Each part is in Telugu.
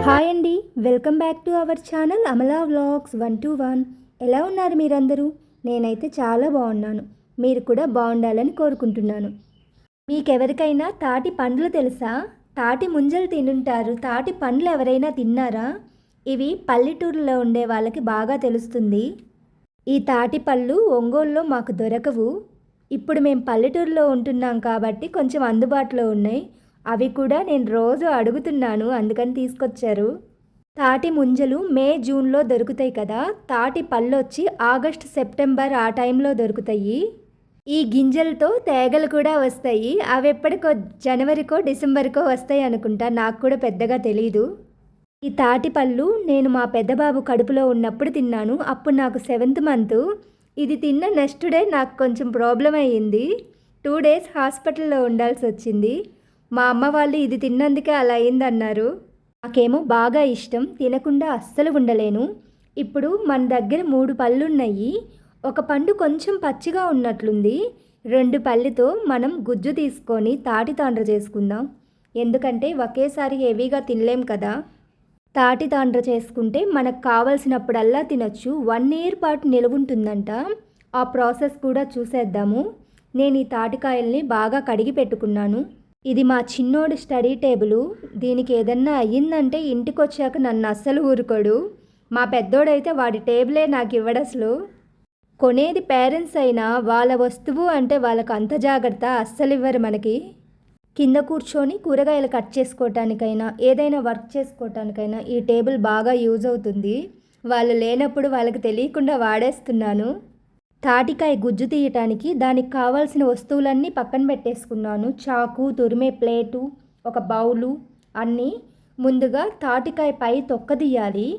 హాయ్ అండి, welcome back to our channel Amala vlogs 121. ఎలా ఉన్నారు మీరందరూ? నేనైతే చాలా బాగున్నాను. మీరు కూడా బాగుండాలని కోరుకుంటున్నాను. మీకెవరికైనా తాటి పండ్లు తెలుసా? తాటి ముంజలు తినుంటారు. తాటి పండ్లు ఎవరైనా తిన్నారా? ఇవి పల్లెటూరులో ఉండే వాళ్ళకి బాగా తెలుస్తుంది. ఈ తాటి పళ్ళు ఒంగోలులో మాకు దొరకవు. ఇప్పుడు మేము పల్లెటూరులో ఉంటున్నాం కాబట్టి కొంచెం అందుబాటులో ఉన్నాయి. అవి కూడా నేను రోజు అడుగుతున్నాను, అందుకని తీసుకొచ్చారు. తాటి ముంజలు మే జూన్లో దొరుకుతాయి కదా, తాటి పళ్ళు వచ్చి ఆగస్ట్ సెప్టెంబర్ ఆ టైంలో దొరుకుతాయి. ఈ గింజలతో తేగలు కూడా వస్తాయి. అవి ఎప్పటికో జనవరికో డిసెంబర్కో వస్తాయి అనుకుంటా, నాకు కూడా పెద్దగా తెలీదు. ఈ తాటి పళ్ళు నేను మా పెద్దబాబు కడుపులో ఉన్నప్పుడు తిన్నాను. అప్పుడు నాకు 7th మంత్. ఇది తిన్న నెక్స్ట్ డే నాకు కొంచెం ప్రాబ్లం అయ్యింది. 2 days హాస్పిటల్లో ఉండాల్సి వచ్చింది. మా అమ్మ వాళ్ళు ఇది తిన్నందుకే అలా అయిందన్నారు. నాకేమో బాగా ఇష్టం, తినకుండా అస్సలు ఉండలేను. ఇప్పుడు మన దగ్గర 3 పళ్ళు ఉన్నాయి. ఒక పండు కొంచెం పచ్చిగా ఉన్నట్లుంది. 2 పళ్ళుతో మనం గుజ్జు తీసుకొని తాటి తాండ్ర చేసుకుందాం. ఎందుకంటే ఒకేసారి హెవీగా తినలేం కదా. తాటి తాండ్ర చేసుకుంటే మనకు కావలసినప్పుడల్లా తినొచ్చు. 1 year పాటు నిలువుంటుందంట. ఆ ప్రాసెస్ కూడా చూసేద్దాము. నేను ఈ తాటికాయల్ని బాగా కడిగి పెట్టుకున్నాను. ఇది మా చిన్నోడి స్టడీ టేబుల్. దీనికి ఏదన్నా అయ్యిందంటే ఇంటికి వచ్చాక నన్ను అస్సలు ఊరుకోడు. మా పెద్దోడైతే వాడి టేబులే నాకు ఇవ్వడు అసలు. కొనేది పేరెంట్స్ అయినా వాళ్ళ వస్తువు అంటే వాళ్ళకు అంత జాగ్రత్త అస్సలు ఇవ్వరు మనకి. కింద కూర్చొని కూరగాయలు కట్ చేసుకోవటానికైనా ఏదైనా వర్క్ చేసుకోవటానికైనా ఈ టేబుల్ బాగా యూజ్ అవుతుంది. వాళ్ళు లేనప్పుడు వాళ్ళకి తెలియకుండా వాడేస్తున్నాను. తాటికాయ గుజ్జు తీయటానికి దానికి కావాల్సిన వస్తువులన్నీ పక్కన పెట్టేసుకున్నాను. చాకు, తురిమే ప్లేటు, ఒక బౌలు అన్నీ. ముందుగా తాటికాయ పై తొక్క తీయాలి.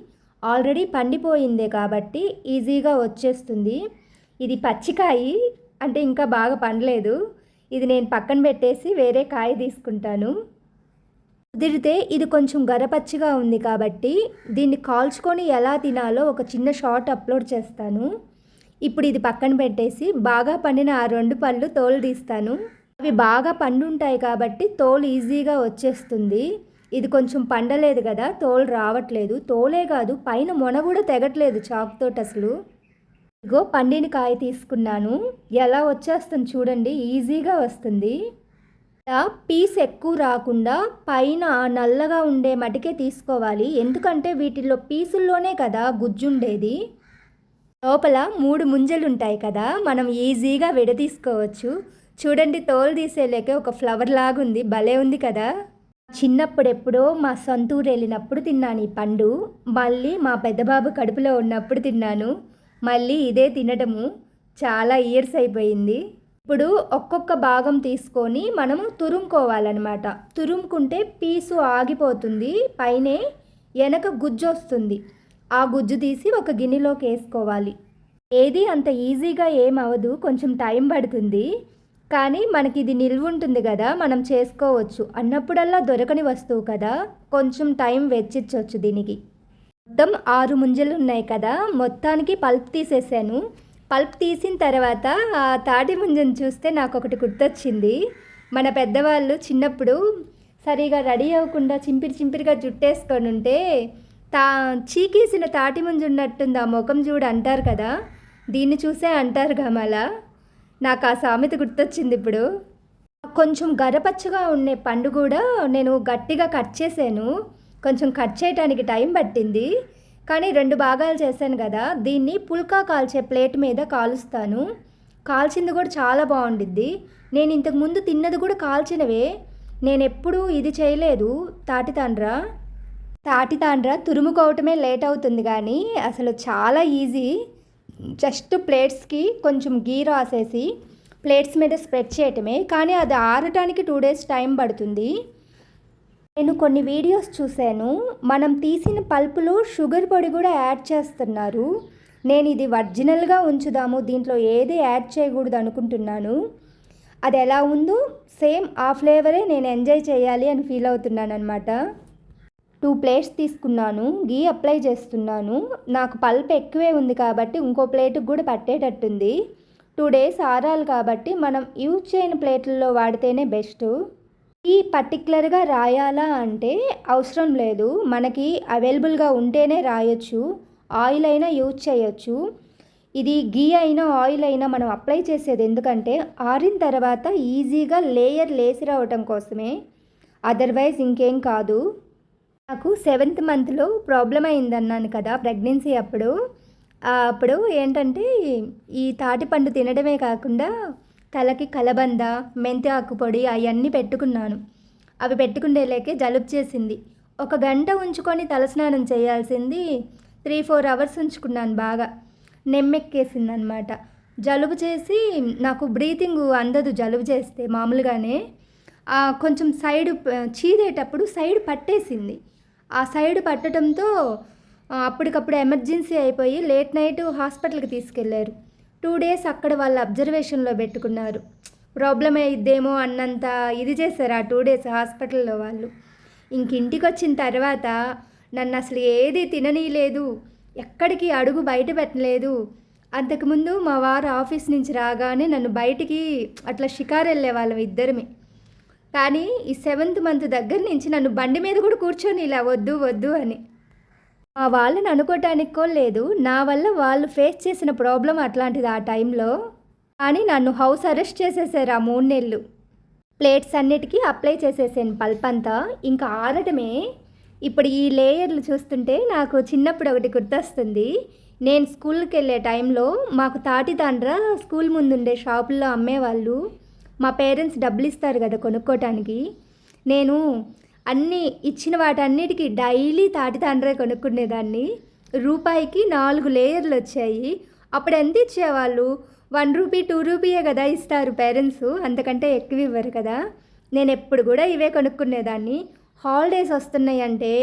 ఆల్రెడీ పండిపోయిందే కాబట్టి ఈజీగా వచ్చేస్తుంది. ఇది పచ్చికాయ అంటే ఇంకా బాగా పండలేదు. ఇది నేను పక్కన పెట్టేసి వేరే కాయ తీసుకుంటాను. కుదిరితే ఇది కొంచెం గరపచ్చిగా ఉంది కాబట్టి దీన్ని కాల్చుకొని ఎలా తినాలో ఒక చిన్న షార్ట్ అప్లోడ్ చేస్తాను. ఇప్పుడు ఇది పక్కన పెట్టేసి బాగా పండిన ఆ 2 పళ్ళు తోలు తీస్తాను. అవి బాగా పండుంటాయి కాబట్టి తోలు ఈజీగా వచ్చేస్తుంది. ఇది కొంచెం పండలేదు కదా, తోలు రావట్లేదు. తోలే కాదు, పైన మొన కూడా తెగట్లేదు చాకుతోటి అసలు. ఇగో పండిన కాయ తీసుకున్నాను. ఎలా వచ్చేస్తుంది చూడండి, ఈజీగా వస్తుంది. ఇలా పీస్ ఎక్కువ రాకుండా పైన నల్లగా ఉండే మటికే తీసుకోవాలి. ఎందుకంటే వీటిల్లో పీసుల్లోనే కదా గుజ్జుండేది. లోపల 3 ముంజలు ఉంటాయి కదా, మనం ఈజీగా విడదీసుకోవచ్చు. చూడండి, తోలు తీసేలేక ఒక ఫ్లవర్ లాగుంది, భలే ఉంది కదా. చిన్నప్పుడు ఎప్పుడో మా సొంతూరు వెళ్ళినప్పుడు తిన్నాను ఈ పండు. మళ్ళీ మా పెద్దబాబు కడుపులో ఉన్నప్పుడు తిన్నాను. మళ్ళీ ఇదే తినడము చాలా ఇయర్స్ అయిపోయింది. ఇప్పుడు ఒక్కొక్క భాగం తీసుకొని మనము తురుముకోవాలన్నమాట. తురుముకుంటే పీసు ఆగిపోతుంది, పైనే వెనక గుజ్జు వస్తుంది. ఆ గుజ్జు తీసి ఒక గిన్నెలోకి వేసుకోవాలి. ఏది అంత ఈజీగా ఏమవదు, కొంచెం టైం పడుతుంది. కానీ మనకి ఇది నిల్వ ఉంటుంది కదా, మనం చేసుకోవచ్చు. అన్నప్పుడల్లా దొరకని వస్తువు కదా, కొంచెం టైం వెచ్చించవచ్చు దీనికి. మొత్తం 6 ముంజలు ఉన్నాయి కదా, మొత్తానికి పల్ప్ తీసేసాను. పల్ప్ తీసిన తర్వాత ఆ తాటి ముంజను చూస్తే నాకు ఒకటి గుర్తొచ్చింది. మన పెద్దవాళ్ళు చిన్నప్పుడు సరిగా రెడీ అవ్వకుండా చింపిరిగా జుట్టేసుకొని ఉంటే చీకేసిన తాటి ముంజు ఉన్నట్టుంది ఆ ముఖం చూడు అంటారు కదా, దీన్ని చూసే అంటారు గమల. నాకు ఆ సామెత గుర్తొచ్చింది ఇప్పుడు. కొంచెం గరపచ్చగా ఉండే పండు కూడా నేను గట్టిగా కట్ చేశాను. కొంచెం కట్ చేయడానికి టైం పట్టింది, కానీ 2 భాగాలు చేశాను కదా. దీన్ని పుల్కా కాల్చే ప్లేట్ మీద కాలుస్తాను. కాల్చింది కూడా చాలా బాగుండిద్ది. నేను ఇంతకుముందు తిన్నది కూడా కాల్చినవే. నేను ఎప్పుడూ ఇది చేయలేదు తాటి తాండ్ర తురుముకోవటమే లేట్ అవుతుంది, కానీ అసలు చాలా ఈజీ. జస్ట్ ప్లేట్స్కి కొంచెం గీ రాసేసి ప్లేట్స్ మీద స్ప్రెడ్ చేయటమే, కానీ అది ఆరటానికి 2 days టైం పడుతుంది. నేను కొన్ని వీడియోస్ చూశాను, మనం తీసిన పల్పులో షుగర్ పొడి కూడా యాడ్ చేస్తున్నారు. నేను ఇది ఒరిజినల్గా ఉంచుదాము, దీంట్లో ఏది యాడ్ చేయకూడదు అనుకుంటున్నాను. అది ఎలా ఉందో సేమ్ ఆ ఫ్లేవరే నేను ఎంజాయ్ చేయాలి అని ఫీల్ అవుతున్నాను అనమాట. 2 plates తీసుకున్నాను. గీ అప్లై చేస్తున్నాను. నాకు పల్ప్ ఎక్కువే ఉంది కాబట్టి ఇంకో ప్లేట్కి కూడా పట్టేటట్టుంది. 2 days ఆరాలి కాబట్టి మనం యూజ్ చేయని ప్లేట్లలో వాడితేనే బెస్ట్. ఈ పర్టిక్యులర్గా రాయాలా అంటే అవసరం లేదు, మనకి అవైలబుల్గా ఉంటేనే రాయొచ్చు. ఆయిల్ అయినా యూజ్ చేయొచ్చు. ఇది గీ అయినా ఆయిల్ అయినా మనం అప్లై చేసేది ఎందుకంటే ఆరిన తర్వాత ఈజీగా లేయర్ లేసి రావటం కోసమే, అదర్వైజ్ ఇంకేం కాదు. నాకు 7th మంత్లో ప్రాబ్లం అయిందన్నాను కదా ప్రెగ్నెన్సీ అప్పుడు. అప్పుడు ఏంటంటే ఈ తాటిపండు తినడమే కాకుండా తలకి కలబంద, మెంతి ఆకు పొడి అవన్నీ పెట్టుకున్నాను. అవి పెట్టుకుండేలేకే జలుబు చేసింది. 1 గంట ఉంచుకొని తలస్నానం చేయాల్సింది 3-4 అవర్స్ ఉంచుకున్నాను. బాగా నెమ్మెక్కేసిందనమాట. జలుబు చేసి నాకు బ్రీతింగ్ అందదు జలుబు చేస్తే మామూలుగానే. కొంచెం సైడ్ చీదేటప్పుడు సైడ్ పట్టేసింది. ఆ సైడ్ పట్టడంతో అప్పటికప్పుడు ఎమర్జెన్సీ అయిపోయి లేట్ నైట్ హాస్పిటల్కి తీసుకెళ్లారు. 2 days అక్కడ వాళ్ళు అబ్జర్వేషన్లో పెట్టుకున్నారు. ప్రాబ్లం అయిద్దేమో అన్నంత ఇది చేశారు ఆ 2 days హాస్పిటల్లో వాళ్ళు. ఇంటికి వచ్చిన తర్వాత నన్ను అసలు ఏది తిననీయలేదు, ఎక్కడికి అడుగు బయట పెట్టలేదు. అంతకుముందు మా వారు ఆఫీస్ నుంచి రాగానే నన్ను బయటికి అట్లా షికారు వెళ్ళేవాళ్ళం ఇద్దరమే. కానీ ఈ 7th మంత్ దగ్గర నుంచి నన్ను బండి మీద కూడా కూర్చొని ఇలా వద్దు వద్దు అని. మా వాళ్ళని అనుకోవటానికి కూడా లేదు, నా వల్ల వాళ్ళు ఫేస్ చేసిన ప్రాబ్లం అట్లాంటిది ఆ టైంలో. కానీ నన్ను హౌస్ అరెస్ట్ చేసేసారు ఆ 3 నెలలు. ప్లేట్స్ అన్నిటికీ అప్లై చేసేసాను పల్ప్ అంతా, ఇంకా ఆరటమే. ఇప్పుడు ఈ లేయర్లు చూస్తుంటే నాకు చిన్నప్పుడు ఒకటి గుర్తొస్తుంది. నేను స్కూల్కి వెళ్ళే టైంలో మాకు తాటితాండ్ర స్కూల్ ముందుండే షాపుల్లో అమ్మేవాళ్ళు. మా పేరెంట్స్ డబ్బులు ఇస్తారు కదా కొనుక్కోటానికి. నేను అన్నీ ఇచ్చిన వాటన్నిటికీ డైలీ తాటితాండ్రే కొనుక్కునేదాన్ని. రూపాయికి 4 లేయర్లు వచ్చాయి. అప్పుడు ఎంత ఇచ్చేవాళ్ళు? 1 రూపీ 2 రూపీయే కదా ఇస్తారు పేరెంట్స్, అంతకంటే ఎక్కువ ఇవ్వరు కదా. నేను ఎప్పుడు కూడా ఇవే కొనుక్కునేదాన్ని. హాలిడేస్ వస్తున్నాయి అంటే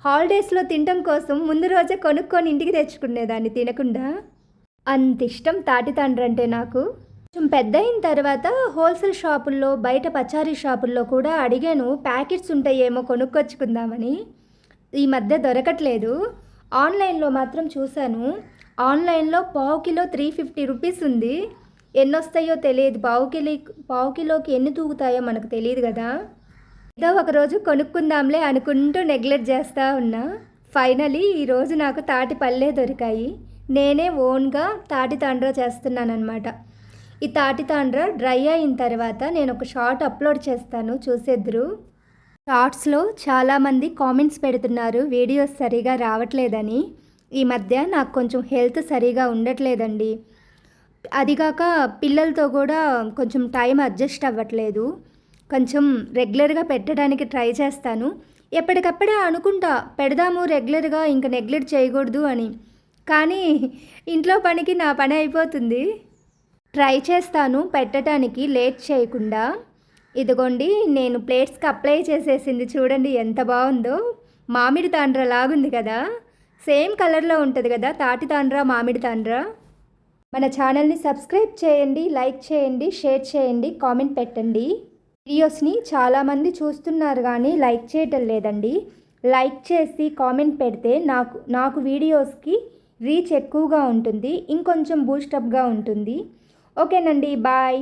హాలిడేస్లో తినడం కోసం ముందు రోజే కొనుక్కొని ఇంటికి తెచ్చుకునేదాన్ని తినకుండా. అంత ఇష్టం తాటితాండ్ర అంటే నాకు. కొంచెం పెద్ద అయిన తర్వాత హోల్సేల్ షాపుల్లో, బయట పచారీ షాపుల్లో కూడా అడిగాను ప్యాకెట్స్ ఉంటాయేమో కొనుక్కొచ్చుకుందామని. ఈ మధ్య దొరకట్లేదు. ఆన్లైన్లో మాత్రం చూశాను. ఆన్లైన్లో పావు కిలో 350 రూపీస్ ఉంది. ఎన్ని వస్తాయో తెలియదు. పావు కిలోకి ఎన్ని తూగుతాయో మనకు తెలియదు కదా. ఏదో ఒకరోజు కొనుక్కుందాంలే అనుకుంటూ నెగ్లెక్ట్ చేస్తూ ఉన్నా. ఫైనలీ ఈరోజు నాకు తాటి పళ్ళే దొరికాయి. నేనే ఓన్గా తాటితాండ్ర చేస్తున్నానమాట. ఈ తాటితాండ్ర డ్రై అయిన తర్వాత నేను ఒక షార్ట్ అప్లోడ్ చేస్తాను, చూసేద్దరు. షార్ట్స్లో చాలామంది కామెంట్స్ పెడుతున్నారు వీడియోస్ సరిగా రావట్లేదని. ఈ మధ్య నాకు కొంచెం హెల్త్ సరిగా ఉండట్లేదండి. అదిగాక పిల్లలతో కూడా కొంచెం టైం అడ్జస్ట్ అవ్వట్లేదు. కొంచెం రెగ్యులర్గా పెట్టడానికి ట్రై చేస్తాను. ఎప్పటికప్పుడే అనుకుంటా పెడదాము రెగ్యులర్గా, ఇంకా నెగ్లెక్ట్ చేయకూడదు అని. కానీ ఇంట్లో పనికి నా పని అయిపోతుంది. ట్రై చేస్తాను పెట్టడానికి లేట్ చేయకుండా. ఇదిగోండి నేను ప్లేట్స్కి అప్లై చేసేసింది, చూడండి ఎంత బాగుందో. మామిడి తాండ్ర లాగుంది కదా, సేమ్ కలర్లో ఉంటుంది కదా తాటితాండ్ర మామిడి తాండ్ర. మన ఛానల్ని సబ్స్క్రైబ్ చేయండి, లైక్ చేయండి, షేర్ చేయండి, కామెంట్ పెట్టండి. వీడియోస్ని చాలామంది చూస్తున్నారు కానీ లైక్ చేయటం లేదండి. లైక్ చేసి కామెంట్ పెడితే నాకు వీడియోస్కి రీచ్ ఎక్కువగా ఉంటుంది, ఇంకొంచెం బూస్టప్గా ఉంటుంది. ఓకేనండి, బాయ్.